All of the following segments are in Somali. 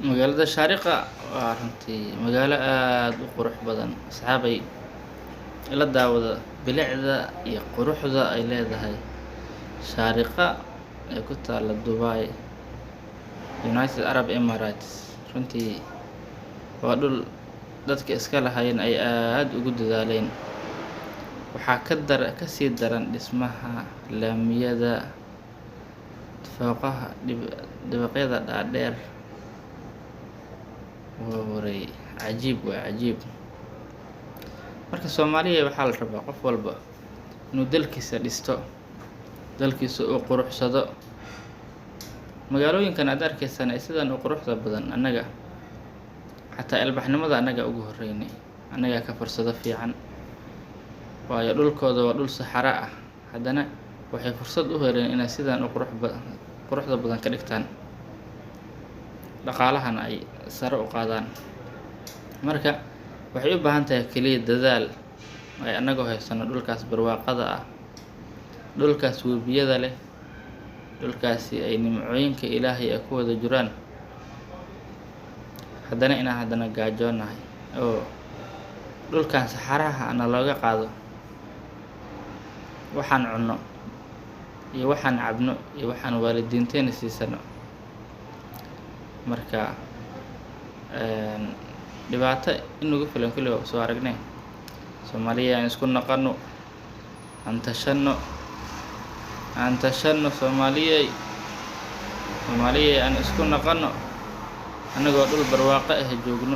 magaalada Shaariqa waa runtii magaalo aad u qurux badan. Asxaabay ila daawada bilicda iyo quruxda ay leedahay Shaariqa ee ku taala Dubai, United Arab Emirates. Runtii waa dhul dadka iska lahaayeen ay aad ugu dadaaleen. Waxaa ka sii daran dhismaha laamiyada, fooqaha dibaqyada dhaadheer. Waray cajiib waa cajiib. Marka Soomaaliya waxaa la rabaa qof walba inuu dalkiisa dhisto, dalkiisa uu quruxsado. Magaalooyinkan aad arkaysaan ay sidan u quruxda badan, annaga xataa ilbaxnimada annaga ugu horeynay, annaga ka fursado fiican. Waayo dhulkooda waa dhul saxara ah, haddana waxay fursad u heleen inay sidan u quruxda badan ka dhigtaan, dhaqaalahana ay sare u qaadaan. Marka waxay u baahan tahay keliya dadaal ay annagoo haysano dhulkaas barwaaqada ah, dhulkaas webiyada leh, dhulkaasi ay nimcooyinka Ilaahay ay ku wada jiraan, haddana inaan gaajoonahay oo dhulkan saxaraha ana looga qaado waxaan cunno iyo waxaan cabno iyo waxaan waalidiinteena siisano. Marka dhibaato inugu filan kulli waa soo aragnay. Soomaaliya aan isku naqano, aan tashano Soomaaliyey aan isku naqano. Annagoo dhul barwaaqo ah joogno,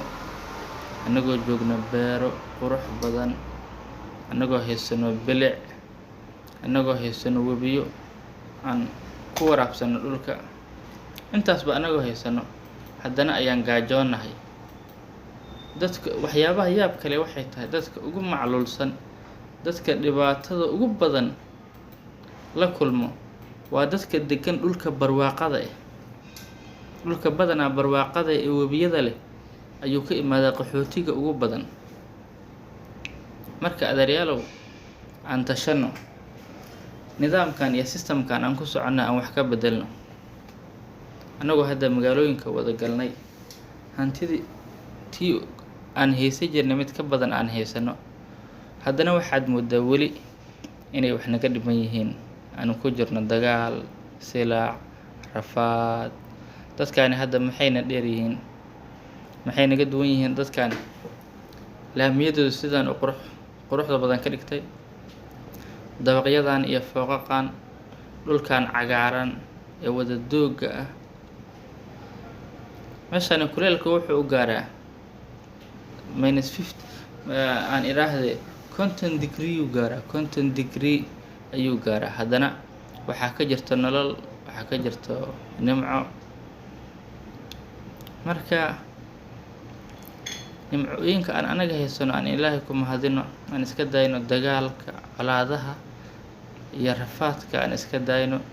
annagoo joogno beero qurux badan, annagoo haysano bilic, annagoo haysano webiyo aan ku waraabsano dhulka. Intaasba annagoo haysano, haddana ayaan gaajoonahay. Dadka waxyaabaha yaab kale waxay tahay dadka ugu macluulsan, dadka dhibaatada ugu badan la kulmo waa dadka degan dhulka barwaaqada ah. Dhulka badanaa barwaaqada ee webiyada leh ayuu ka imaadaa qaxootiga ugu badan. Marka adeeryaalow aan tashano, nidaamkan iyo systemkan aan ku soconno aan wax ka bedelno. Annagoo hadda magaalooyinka wada galnay, hantidii tii aan haysan jirnay mid ka badan aan haysano, haddana waxaad moodaa weli inay wax naga dhiman yihiin. Aanu ku jirno dagaal, silaac, rafaad. Dadkaani hadda maxayna dheer yihiin, maxay naga duwan yihiin dadkaan laamiyadoodu sidaan u quruxda badan ka dhigtay, dabaqyadan iyo fooqaqan, dhulkan cagaaran ee wada doogga ah. Meeshani kuleelka wuxuu u gaaraa -50 aan idhaahde 50 degree u gaaraa, 50 degree ayuu gaaraa. Haddana waxaa ka jirta nolol, waxaa ka jirta nimco. Marka nimcooyinka aan anaga haysano aan Ilaahay ku mahadino, aan iska dayno dagaalka, colaadaha iyo rafaadka aan iska dayno.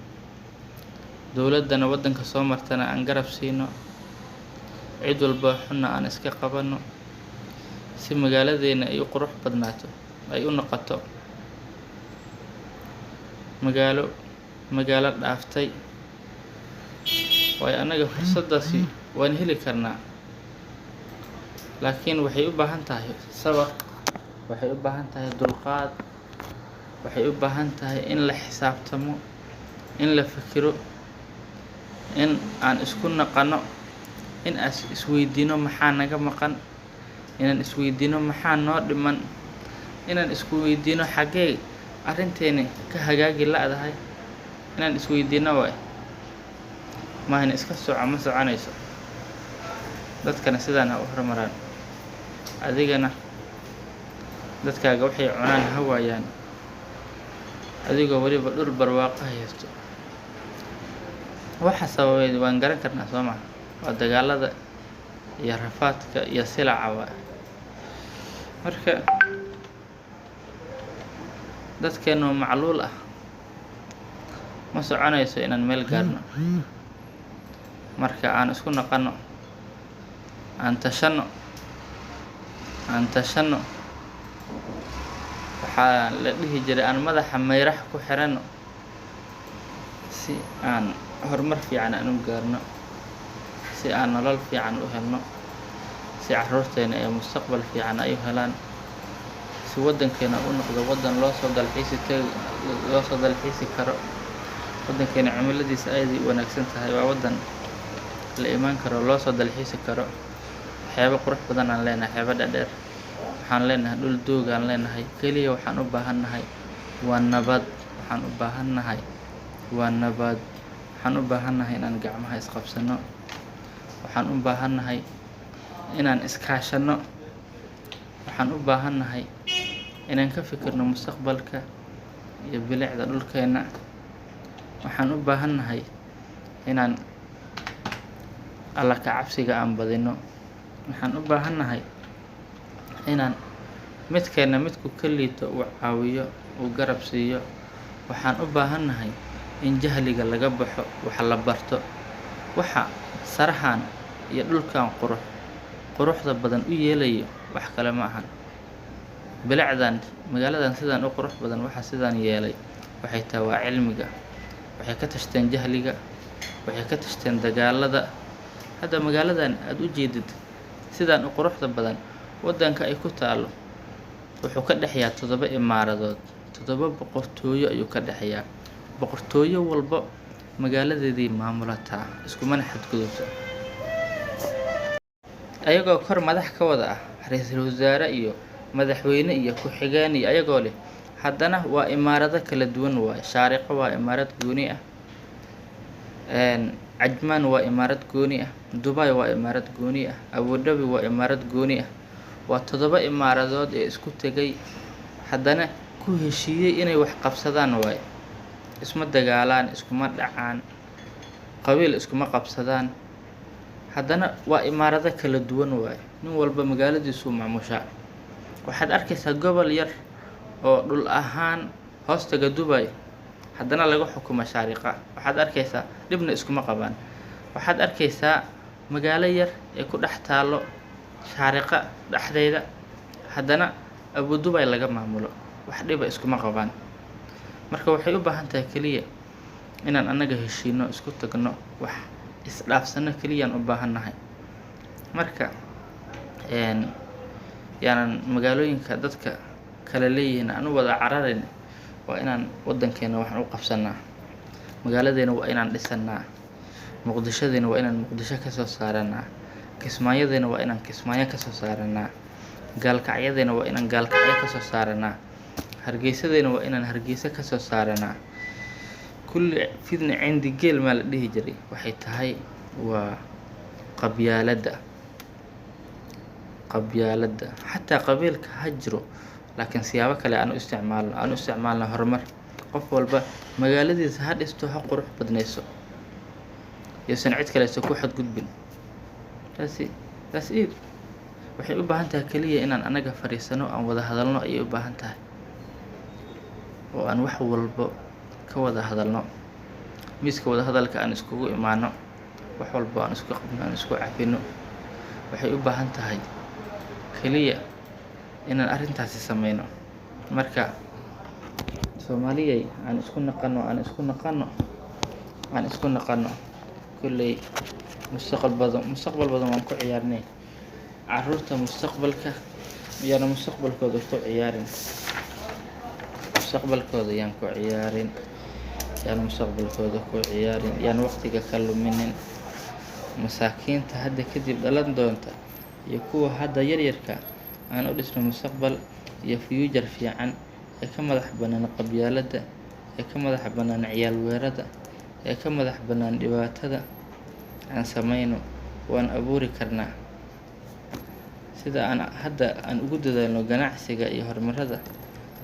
Dowladana waddanka soo martana aan garab siino, cid walba xunna aan iska qabano, si magaaladeena ay u qurux badnaato, ay u noqoto magaalo dhaaftay. Waayo annaga fursadaasi waan heli karnaa, laakiin waxay u baahan tahay sabar, waxay u baahan tahay dulqaad, waxay u baahan tahay in la xisaabtamo, in la fikiro, in aan isku naqano, in aan isweydiino maxaa naga maqan, inaan isweydiino maxaa noo dhiman, inaan isku weydiino xagee arrinteeni ka hagaagi la'dahay, inaan isweydiino waay. Maahan iska ma soconayso. Dadkana sidaan ha u horumaraan, adigana dadkaaga waxay cunaan ha waayaan, adigoo weliba dhul barwaaqo haysto. Waxa sababay waan garan karnaa soo maha, waa dagaalada iyo rafaadka iyo silaca waa. Marka dadkeenu macluul ah, ma soconayso inaan meel gaarno. Marka aan isku naqano, aan tashano. Waxaa la dhihi jiray aan madaxa mayrax ku xirano si aan horumar fiican aan u gaarno. si aan nolol fiican u helno, si carruurteena ay mustaqbal fiican ay u helaan, si waddankeena u noqdo waddan loo soo dalxiisi karo. Waddankeena cimiladiisa aad ay u wanaagsan tahay, waa waddan la imaan karo, loo soo dalxiisi karo. Waxyaabo qurux badan aan leenahay, xeebo dhaadheer, waxaan leenahay dhul doog aan leenahay. Keliya waxaan u baahannahay waa nabad. Waxaan u baahannahay waa nabad. Waxaan u baahannahay inaan gacmaha isqabsano. Waxaan u baahannahay inaan iskaashano. Waxaan u baahannahay inaan ka fikirno mustaqbalka iyo bilicda dhulkeena. Waxaan u baahannahay inaan Alla ka cabsiga aan badino. Waxaan u baahannahay inaan midkeena midku ka liito uu caawiyo, uu garab siiyo. Waxaan u baahannahay in jahliga laga baxo, wax la barto. Waxa sarahan iyo dhulkan quruxda badan u yeelayo wax kale ma ahan. Bilicdan magaaladan sidaan u qurux badan waxa sidaan yeelay waxay tahay waa cilmiga. Waxay ka tashteen jahliga, waxay ka tashteen dagaalada. Hadda magaaladan aad u jeedid sidaan u quruxda badan, waddanka ay ku taalo wuxuu ka dhexeeyaa 7 imaaradood, 7 boqortooyo ayuu ka dhexeeyaa. Boqortooyo walba magaaladeedii maamulataa, iskumana xadgudubto. Ayagoo kor madax ka wada ah, ra'iisul wasaare iyo madaxweyne iyo ku-xigeen iyo ayagoo leh, haddana waa imaarado kala duwan waaye. Shaariqo waa imaarad gooni ah, Cajmaan waa imaarad gooni ah, Dubai waa imaarad gooni ah, Abu Dhabi waa imaarad gooni ah. Waa 7 imaaradood ee isku tegay, haddana ku heshiiyey inay wax qabsadaan waaye. Isma dagaalaan, iskuma dhacaan, qabiil iskuma qabsadaan. Haddana waa imaarado kala duwan waaye. Nin walba magaaladiisu maamusha. Waxaad arkaysaa gobol yar oo dhul ahaan hoostaga Dubai, haddana laga xukumo Shaariqa. Waxaad arkaysaa dhibna iskuma qabaan. Waxaad arkaysaa magaalo yar ee ku dhex taalo Shaariqa dhexdeeda, haddana Abu Dhabi laga maamulo. Wax dhiba iskuma qabaan. Marka waxay u baahan tahay keliya inaan annaga heshiino, isku tagno, wax isdhaafsano keliyaan u baahannahay. Marka yaanan magaalooyinka dadka kala leeyihiin aan u wada cararin. Waa inaan waddankeena waxaan u qabsanaa. Magaaladeena waa inaan dhisannaa. Muqdishadeena waa inaan Muqdisho ka soo saaranaa. Kismaayadeena waa inaan Kismaayo ka soo saaranaa. Gaalkacyadeena waa inaan Gaalkacyo ka soo saaranaa. Hargeysadeena waa inaan Hargeysa ka soo saaranaa. Kulli fidna cindi geel ma la dhihi jiray. Waxay tahay waa qabyaaladda. Xataa qabiilka ha jiro, laakiin siyaabo kale aan u isticmaalno horumar. Qof walba magaaladiisa ha dhisto, ha qurux badnayso, yoosan cid kale ku xadgudbin. Taas waxay u baahan tahay keliya inaan annaga fariisano, aan wada hadalno ayay u baahan tahay. Oo aan wax walba ka wada hadalno. Miiska wada hadalka aan iskugu imaano. Wax walba aan isku qabno, aan isku cafino. Waxay u baahan tahay keliya inaan arrintaasi sameyno. Marka Soomaaliyay aan isku naqano. Kulley mustaqbal badan waan ku ciyaarnay. Carruurta mustaqbalka iyana mustaqbalkooda ku ciyaarin. Yaan waqtiga ka luminin. Masaakiinta hadda kadib dhalan doonta iyo kuwa hadda yaryarka aan u dhisno mustaqbal iyo future fiican ee ka madax bannaan qabyaaladda, ee ka madax bannaan ciyaal weerarada, ee ka madax bannaan dhibaatada aan sameyno. Waan abuuri karnaa. Sida aan ugu dadaalno ganacsiga iyo horumarada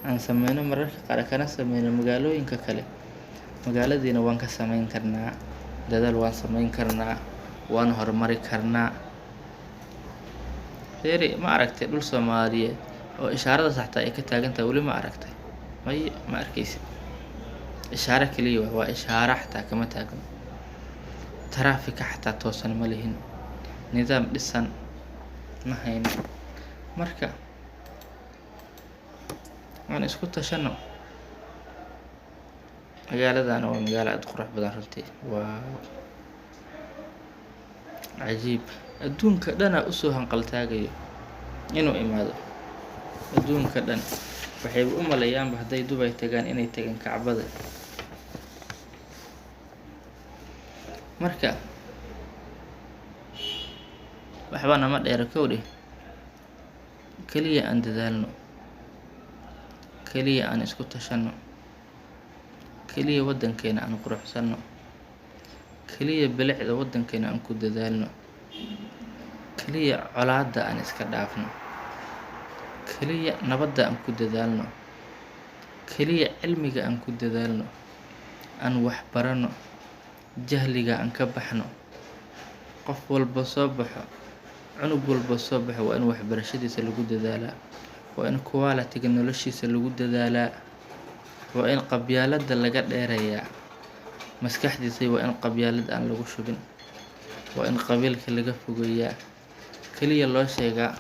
aan sameyno mararka qaar kana sameyno magaalooyinka kale. Magaaladeena waan ka sameyn karnaa. Dadaal waan sameyn karnaa. Waan horumari karnaa. Ma aragtay dhul Soomaaliyeed oo ishaarada saxda ay ka taagan tahay weli ma aragtay? Ma arkaysid. Ishaaro keliya waa ishaaro xataa kama taagno. Taraafika xataa toosan ma lihin. Nidaam dhisan ma hayno. Marka waan isku tashano. Magaaladan waa magaalo aad qurux badan runtii. cajiib. Adduunka dhanaa u soo hanqaltaagayo inuu imaado. Adduunka dhan waxay u maleeyaanba hadday Dubai tagaan inay tagaan Kacbada. Marka waxba nama dheera kowdhe. Kaliya aan dadaalno, kaliya aan isku tashanno, kaliya waddankeena aan quruxsanno, kaliya bilicda waddankeena aan ku dadaalno, kaliya colaadda aan iska dhaafno, kaliya nabadda aan ku dadaalno, kaliya cilmiga aan ku dadaalno, aan wax baranno, jahliga aan ka baxno. Qof walba soo baxo, cunug walba soo baxo waa in waxbarashadiisa lagu dadaalaa, waa in quality-ga noloshiisa lagu dadaalaa, waa in qabyaaladda laga dheereeyaa. Maskaxdiisa waa in qabyaalad aan lagu shubin, waa in qabiilka laga fogeeyaa. Kaliya loo sheegaa